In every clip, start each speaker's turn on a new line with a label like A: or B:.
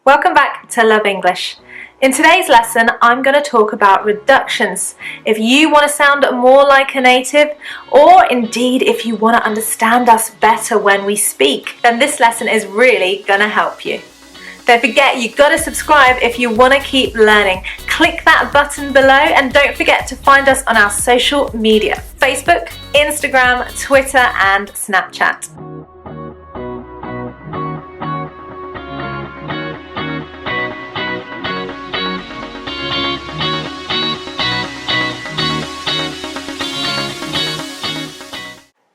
A: Welcome back to Love English. In today's lesson, I'm going to talk about reductions. If you want to sound more like a native, or indeed if you want to understand us better when we speak, then this lesson is really going to help you. Don't forget, you've got to subscribe if you want to keep learning. Click that button below and don't forget to find us on our social media: Facebook, Instagram, Twitter and Snapchat.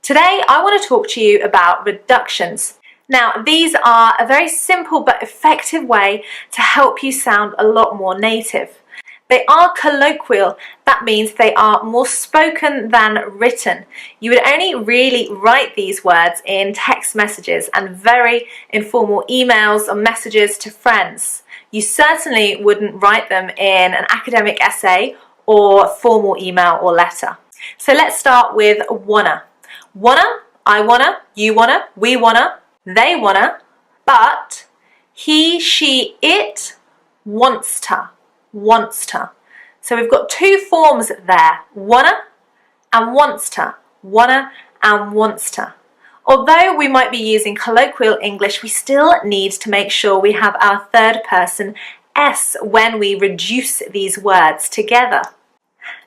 A: Today, I want to talk to you about reductions. Now, these are a very simple but effective way to help you sound a lot more native. They are colloquial. That means they are more spoken than written. You would only really write these words in text messages and very informal emails or messages to friends. You certainly wouldn't write them in an academic essay or formal email or letter. So let's start with wanna. Wanna, I wanna, you wanna, we wanna, they wanna, but he, she, it wants to, wants to. So we've got two forms there, wanna and wants to, wanna and wants to. Although we might be using colloquial English, we still need to make sure we have our third person S when we reduce these words together.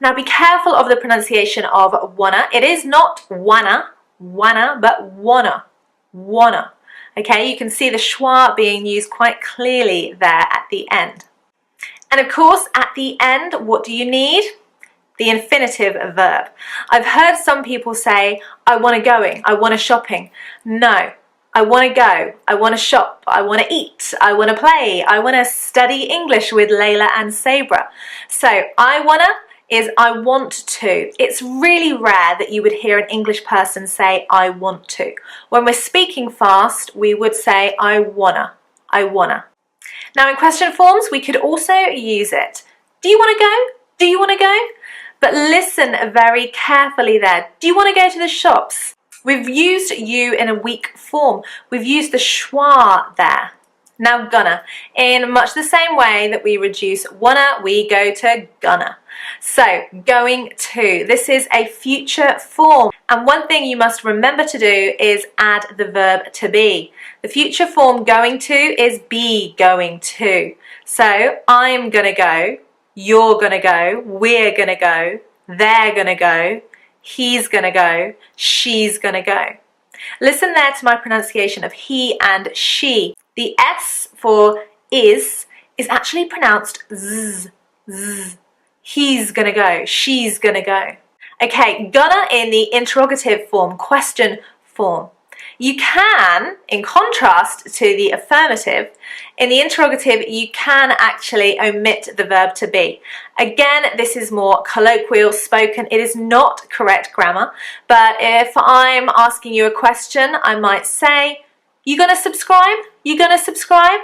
A: Now be careful of the pronunciation of wanna. It is not wanna, but wanna, wanna. Okay, you can see the schwa being used quite clearly there at the end. And of course, at the end, what do you need? The infinitive verb. I've heard some people say, I want to going, I want to shopping. No, I want to go, I want to shop, I want to eat, I want to play, I want to study English with Leila and Sabrah. So I wanna is I want to. It's really rare that you would hear an English person say I want to. When we're speaking fast, we would say I wanna, I wanna. Now in question forms, we could also use it. Do you want to go? Do you want to go? But listen very carefully there. Do you want to go to the shops? We've used you in a weak form. We've used the schwa there. Now gonna. In much the same way that we reduce wanna, we go to gonna. So going to. This is a future form. And one thing you must remember to do is add the verb to be. The future form going to is be going to. So I'm gonna go, you're gonna go, we're gonna go, they're gonna go, he's gonna go, she's gonna go. Listen there to my pronunciation of he and she. The S for is actually pronounced z, z. He's gonna go, she's gonna go. Okay, gonna in the interrogative form, question form. You can, in contrast to the affirmative, in the interrogative you can actually omit the verb to be. Again, this is more colloquial spoken. It is not correct grammar, but if I'm asking you a question, I might say, you gonna subscribe? You gonna subscribe?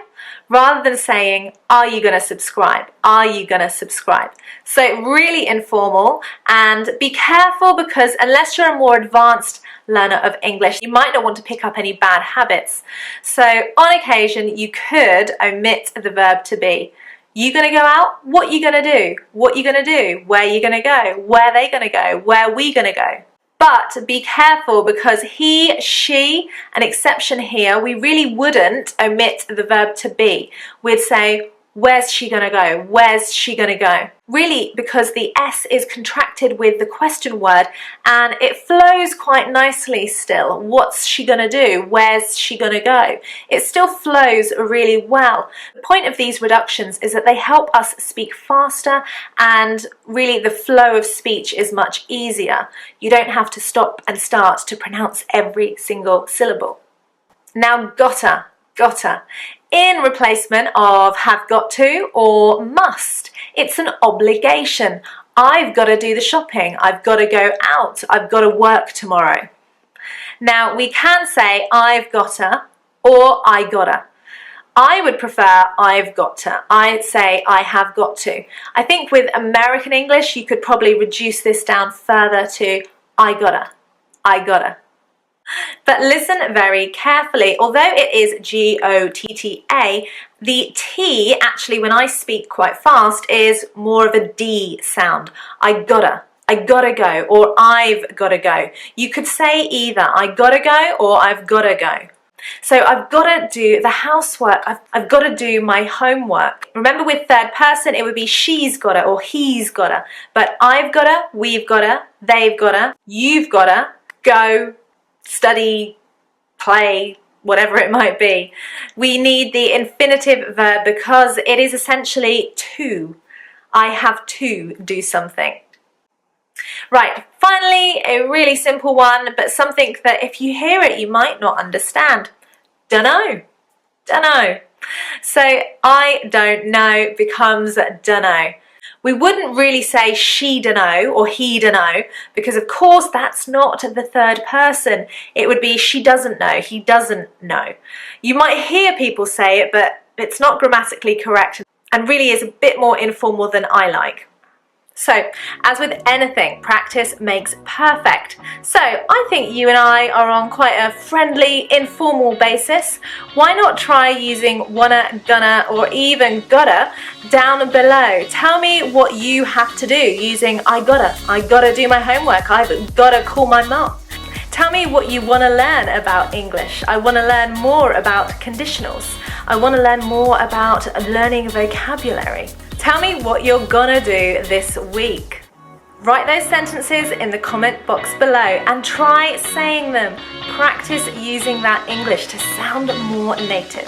A: Rather than saying, are you gonna subscribe? Are you gonna subscribe? So really informal, and be careful because unless you're a more advanced learner of English, you might not want to pick up any bad habits. So on occasion, you could omit the verb to be. You gonna go out? What you gonna do? What you gonna do? Where you gonna go? Where they gonna go? Where we gonna go? But be careful because he, she, an exception here, we really wouldn't omit the verb to be. We'd say, where's she gonna go? Where's she gonna go? Really, because the S is contracted with the question word and it flows quite nicely still. What's she gonna do? Where's she gonna go? It still flows really well. The point of these reductions is that they help us speak faster and really the flow of speech is much easier. You don't have to stop and start to pronounce every single syllable. Now gotta, gotta. In replacement of have got to or must. It's an obligation. I've got to do the shopping. I've got to go out. I've got to work tomorrow. Now we can say I've gotta or I gotta. I would prefer I've got to. I'd say I have got to. I think with American English you could probably reduce this down further to I gotta, I gotta. But listen very carefully. Although it is G-O-T-T-A, the T actually, when I speak quite fast, is more of a D sound. I gotta go, or I've gotta go. You could say either I gotta go or I've gotta go. So I've got to do the housework, I've got to do my homework. Remember, with third person, it would be she's got to or he's got to. But I've got to, we've got to, they've got to, you've got to go, study, play, whatever it might be. We need the infinitive verb because it is essentially to. I have to do something. Right, finally, a really simple one, but something that if you hear it, you might not understand. Dunno. Dunno. So I don't know becomes dunno. We wouldn't really say she dunno or he dunno because of course that's not the third person. It would be she doesn't know, he doesn't know. You might hear people say it, but it's not grammatically correct and really is a bit more informal than I like. So, as with anything, practice makes perfect. So, I think you and I are on quite a friendly, informal basis. Why not try using wanna, gonna, or even gotta down below? Tell me what you have to do using I gotta do my homework, I've gotta call my mum. Tell me what you want to learn about English. I want to learn more about conditionals. I want to learn more about learning vocabulary. Tell me what you're gonna do this week. Write those sentences in the comment box below and try saying them. Practice using that English to sound more native.